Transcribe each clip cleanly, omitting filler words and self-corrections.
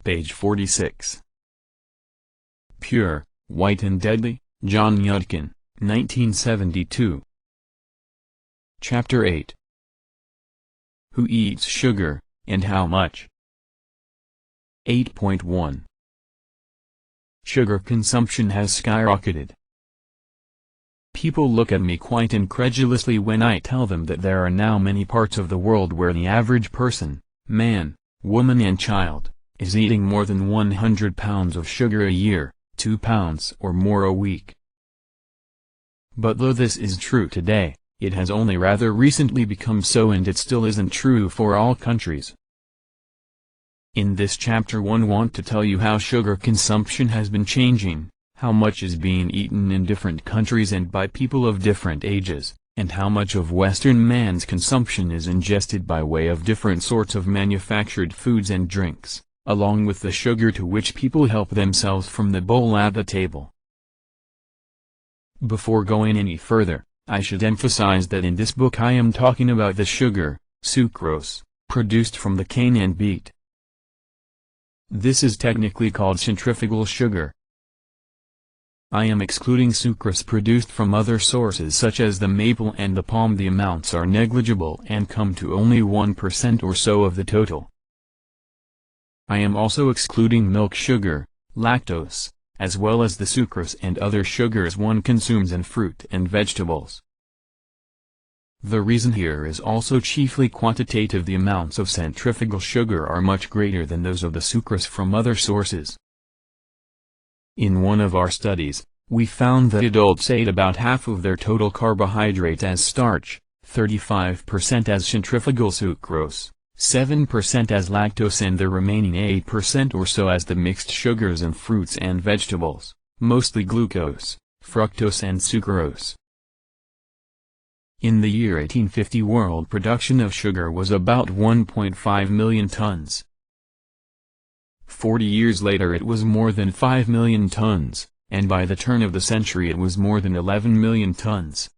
Page 46. Pure, White and Deadly, John Yudkin, 1972. Chapter 8. Who eats sugar, and how much? 8.1. Sugar consumption has skyrocketed. People look at me quite incredulously when I tell them that there are now many parts of the world where the average person, man, woman and child, is eating more than 100 pounds of sugar a year, 2 pounds or more a week. But though this is true today, it has only rather recently become so, and it still isn't true for all countries. In this chapter I want to tell you how sugar consumption has been changing, how much is being eaten in different countries and by people of different ages, and how much of Western man's consumption is ingested by way of different sorts of manufactured foods and drinks, along with the sugar to which people help themselves from the bowl at the table. Before going any further, I should emphasize that in this book I am talking about the sugar, sucrose, produced from the cane and beet. This is technically called centrifugal sugar. I am excluding sucrose produced from other sources such as the maple and the palm. The amounts are negligible and come to only 1% or so of the total. I am also excluding milk sugar, lactose, as well as the sucrose and other sugars one consumes in fruit and vegetables. The reason here is also chiefly quantitative. The amounts of centrifugal sugar are much greater than those of the sucrose from other sources. In one of our studies, we found that adults ate about half of their total carbohydrate as starch, 35% as centrifugal sucrose, 7% as lactose, and the remaining 8% or so as the mixed sugars in fruits and vegetables, mostly glucose, fructose and sucrose. In the year 1850, world production of sugar was about 1.5 million tons. 40 years later it was more than 5 million tons, and by the turn of the century it was more than 11 million tons.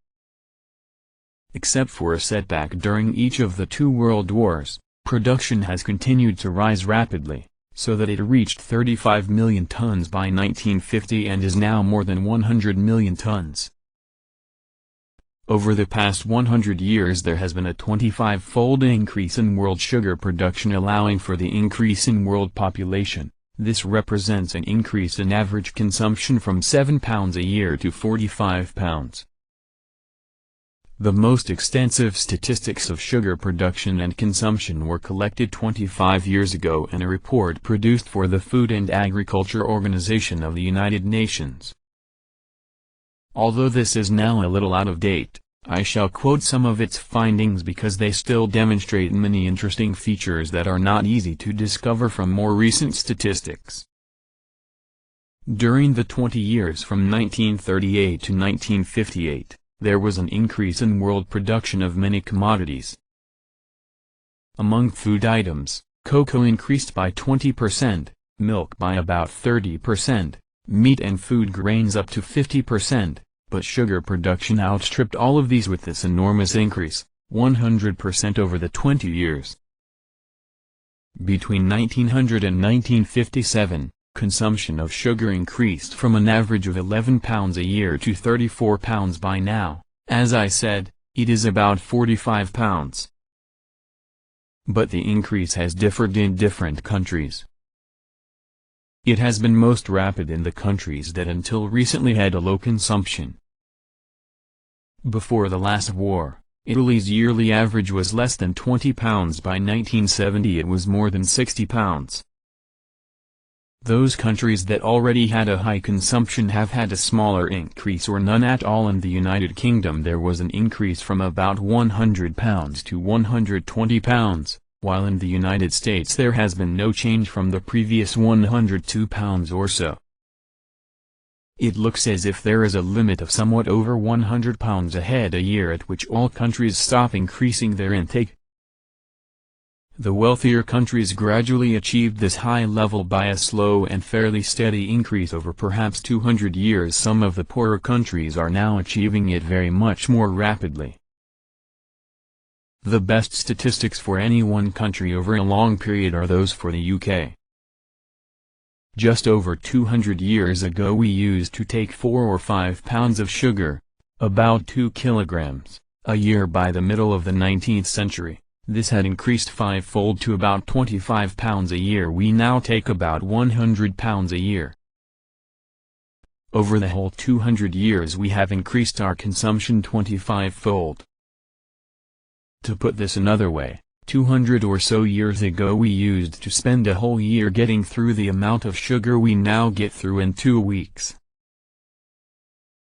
Except for a setback during each of the two world wars, production has continued to rise rapidly, so that it reached 35 million tons by 1950 and is now more than 100 million tons. Over the past 100 years there has been a 25-fold increase in world sugar production, allowing for the increase in world population. This represents an increase in average consumption from 7 pounds a year to 45 pounds. The most extensive statistics of sugar production and consumption were collected 25 years ago in a report produced for the Food and Agriculture Organization of the United Nations. Although this is now a little out of date, I shall quote some of its findings because they still demonstrate many interesting features that are not easy to discover from more recent statistics. During the 20 years from 1938 to 1958, there was an increase in world production of many commodities. Among food items, cocoa increased by 20%, milk by about 30%, meat and food grains up to 50%, but sugar production outstripped all of these with this enormous increase, 100% over the 20 years. Between 1900 and 1957, consumption of sugar increased from an average of 11 pounds a year to 34 pounds by now. As I said, it is about 45 pounds. But the increase has differed in different countries. It has been most rapid in the countries that until recently had a low consumption. Before the last war, Italy's yearly average was less than 20 pounds. By 1970 it was more than 60 pounds. Those countries that already had a high consumption have had a smaller increase or none at all. In the United Kingdom there was an increase from about 100 pounds to 120 pounds, while in the United States there has been no change from the previous 102 pounds or so. It looks as if there is a limit of somewhat over 100 pounds a head a year at which all countries stop increasing their intake. The wealthier countries gradually achieved this high level by a slow and fairly steady increase over perhaps 200 years. Some of the poorer countries are now achieving it very much more rapidly. The best statistics for any one country over a long period are those for the UK. Just over 200 years ago we used to take 4 or 5 pounds of sugar, about 2 kilograms, a year. By the middle of the 19th century, this had increased fivefold to about 25 pounds a year. We now take about 100 pounds a year. Over the whole 200 years we have increased our consumption 25-fold. To put this another way, 200 or so years ago we used to spend a whole year getting through the amount of sugar we now get through in 2 weeks.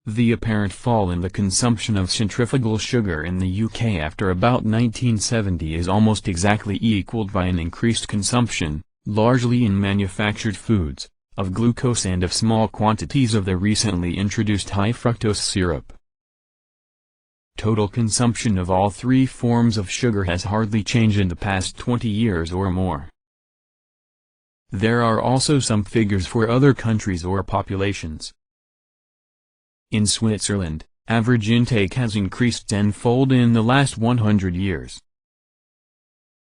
The apparent fall in the consumption of centrifugal sugar in the UK after about 1970 is almost exactly equaled by an increased consumption, largely in manufactured foods, of glucose and of small quantities of the recently introduced high-fructose syrup. Total consumption of all 3 forms of sugar has hardly changed in the past 20 years or more. There are also some figures for other countries or populations. In Switzerland, average intake has increased 10-fold in the last 100 years.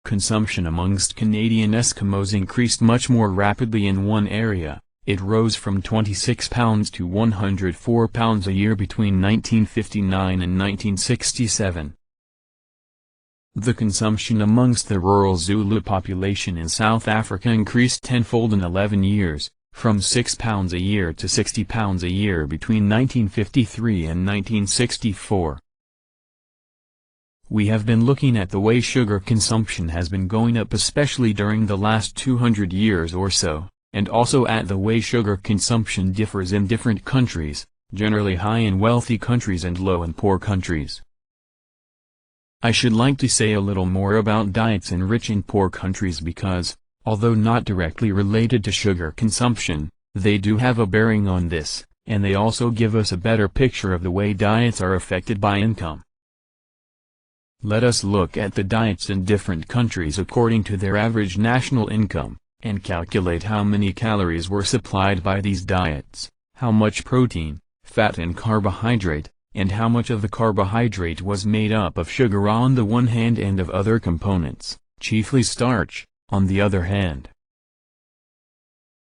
Consumption amongst Canadian Eskimos increased much more rapidly in one area. It rose from 26 pounds to 104 pounds a year between 1959 and 1967. The consumption amongst the rural Zulu population in South Africa increased tenfold in 11 years, from 6 pounds a year to 60 pounds a year between 1953 and 1964. We have been looking at the way sugar consumption has been going up, especially during the last 200 years or so, and also at the way sugar consumption differs in different countries, generally high in wealthy countries and low in poor countries. I should like to say a little more about diets in rich and poor countries because, although not directly related to sugar consumption, they do have a bearing on this, and they also give us a better picture of the way diets are affected by income. Let us look at the diets in different countries according to their average national income, and calculate how many calories were supplied by these diets, how much protein, fat and carbohydrate, and how much of the carbohydrate was made up of sugar on the one hand and of other components, chiefly starch, on the other hand.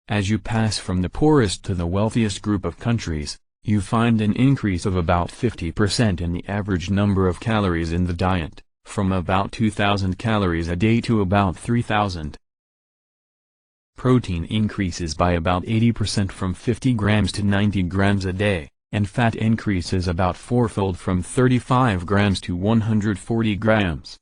As you pass from the poorest to the wealthiest group of countries, you find an increase of about 50% in the average number of calories in the diet, from about 2,000 calories a day to about 3,000. Protein increases by about 80% from 50 grams to 90 grams a day, and fat increases about fourfold from 35 grams to 140 grams.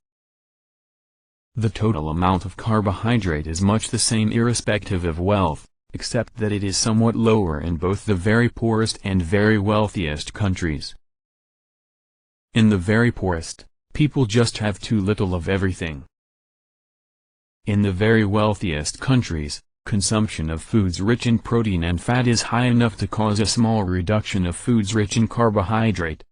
The total amount of carbohydrate is much the same irrespective of wealth, except that it is somewhat lower in both the very poorest and very wealthiest countries. In the very poorest, people just have too little of everything. In the very wealthiest countries, consumption of foods rich in protein and fat is high enough to cause a small reduction of foods rich in carbohydrate.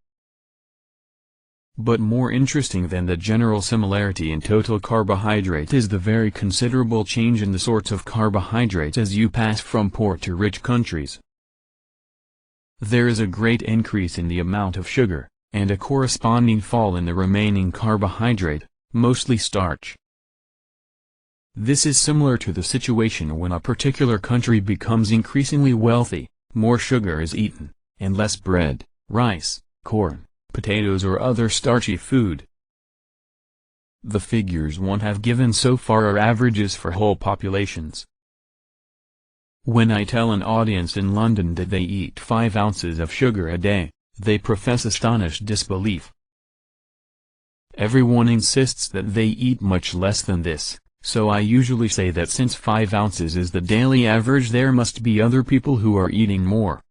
But more interesting than the general similarity in total carbohydrate is the very considerable change in the sorts of carbohydrates as you pass from poor to rich countries. There is a great increase in the amount of sugar, and a corresponding fall in the remaining carbohydrate, mostly starch. This is similar to the situation when a particular country becomes increasingly wealthy. More sugar is eaten, and less bread, rice, corn, potatoes or other starchy food. The figures one have given so far are averages for whole populations. When I tell an audience in London that they eat 5 ounces of sugar a day, they profess astonished disbelief. Everyone insists that they eat much less than this, so I usually say that since 5 ounces is the daily average, there must be other people who are eating more.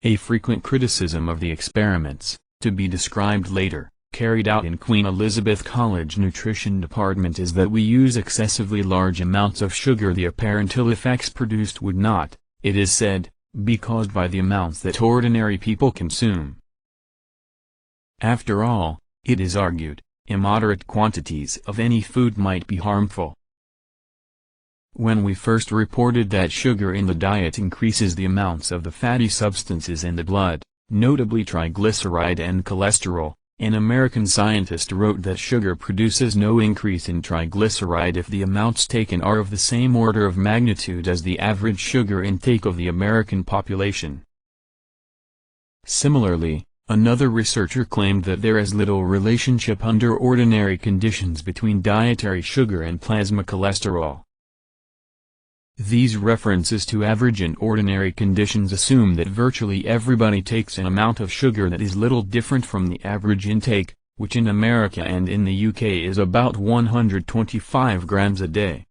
A frequent criticism of the experiments, to be described later, carried out in Queen Elizabeth College Nutrition Department is that we use excessively large amounts of sugar. The apparent ill effects produced would not, it is said, be caused by the amounts that ordinary people consume. After all, it is argued, immoderate quantities of any food might be harmful. When we first reported that sugar in the diet increases the amounts of the fatty substances in the blood, notably triglyceride and cholesterol, An American scientist wrote that sugar produces no increase in triglyceride if the amounts taken are of the same order of magnitude as the average sugar intake of the American population. Similarly, another researcher claimed that there is little relationship under ordinary conditions between dietary sugar and plasma cholesterol. These references to average and ordinary conditions assume that virtually everybody takes an amount of sugar that is little different from the average intake, which in America and in the UK is about 125 grams a day.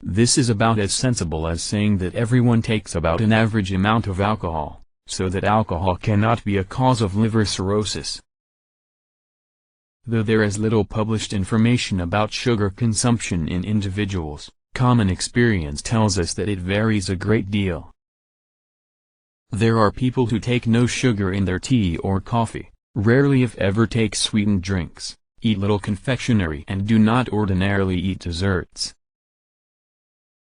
This is about as sensible as saying that everyone takes about an average amount of alcohol, so that alcohol cannot be a cause of liver cirrhosis. Though there is little published information about sugar consumption in individuals, common experience tells us that it varies a great deal. There are people who take no sugar in their tea or coffee, rarely if ever take sweetened drinks, eat little confectionery and do not ordinarily eat desserts.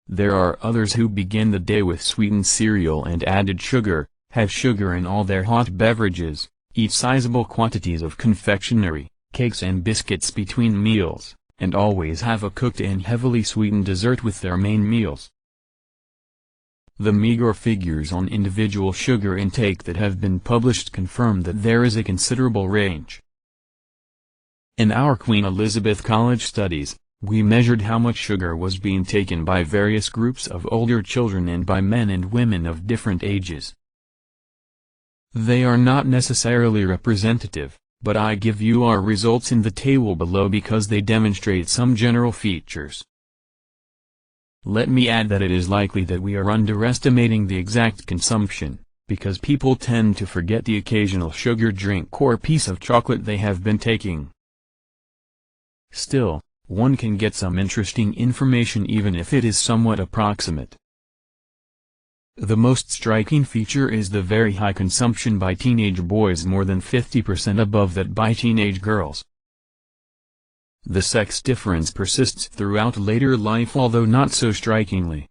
There are others who begin the day with sweetened cereal and added sugar, have sugar in all their hot beverages, eat sizable quantities of confectionery, cakes and biscuits between meals, and always have a cooked and heavily sweetened dessert with their main meals. The meager figures on individual sugar intake that have been published confirm that there is a considerable range. In our Queen Elizabeth College studies, we measured how much sugar was being taken by various groups of older children and by men and women of different ages. They are not necessarily representative, but I give you our results in the table below because they demonstrate some general features. Let me add that it is likely that we are underestimating the exact consumption, because people tend to forget the occasional sugar drink or piece of chocolate they have been taking. Still, one can get some interesting information even if it is somewhat approximate. The most striking feature is the very high consumption by teenage boys, more than 50% above that by teenage girls. The sex difference persists throughout later life, although not so strikingly.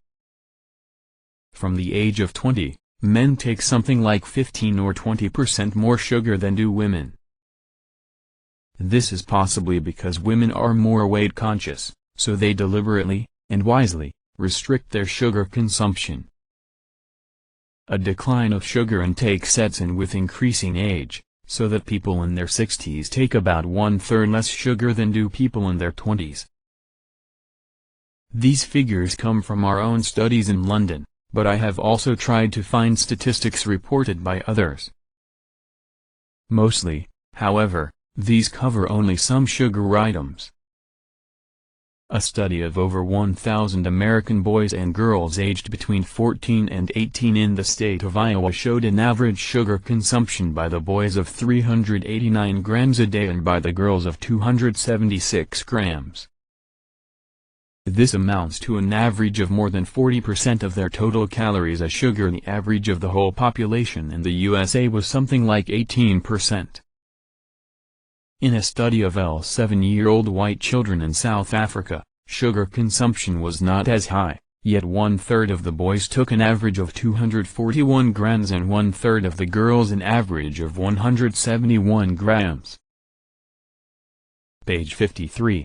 From the age of 20, men take something like 15 or 20% more sugar than do women. This is possibly because women are more weight conscious, so they deliberately, and wisely, restrict their sugar consumption. A decline of sugar intake sets in with increasing age, so that people in their 60s take about 1/3 less sugar than do people in their 20s. These figures come from our own studies in London, but I have also tried to find statistics reported by others. Mostly, however, these cover only some sugar items. A study of over 1,000 American boys and girls aged between 14 and 18 in the state of Iowa showed an average sugar consumption by the boys of 389 grams a day and by the girls of 276 grams. This amounts to an average of more than 40% of their total calories as sugar. The average of the whole population in the USA was something like 18%. In a study of 7-year-old white children in South Africa, sugar consumption was not as high, yet 1/3 of the boys took an average of 241 grams and 1/3 of the girls an average of 171 grams. Page 53.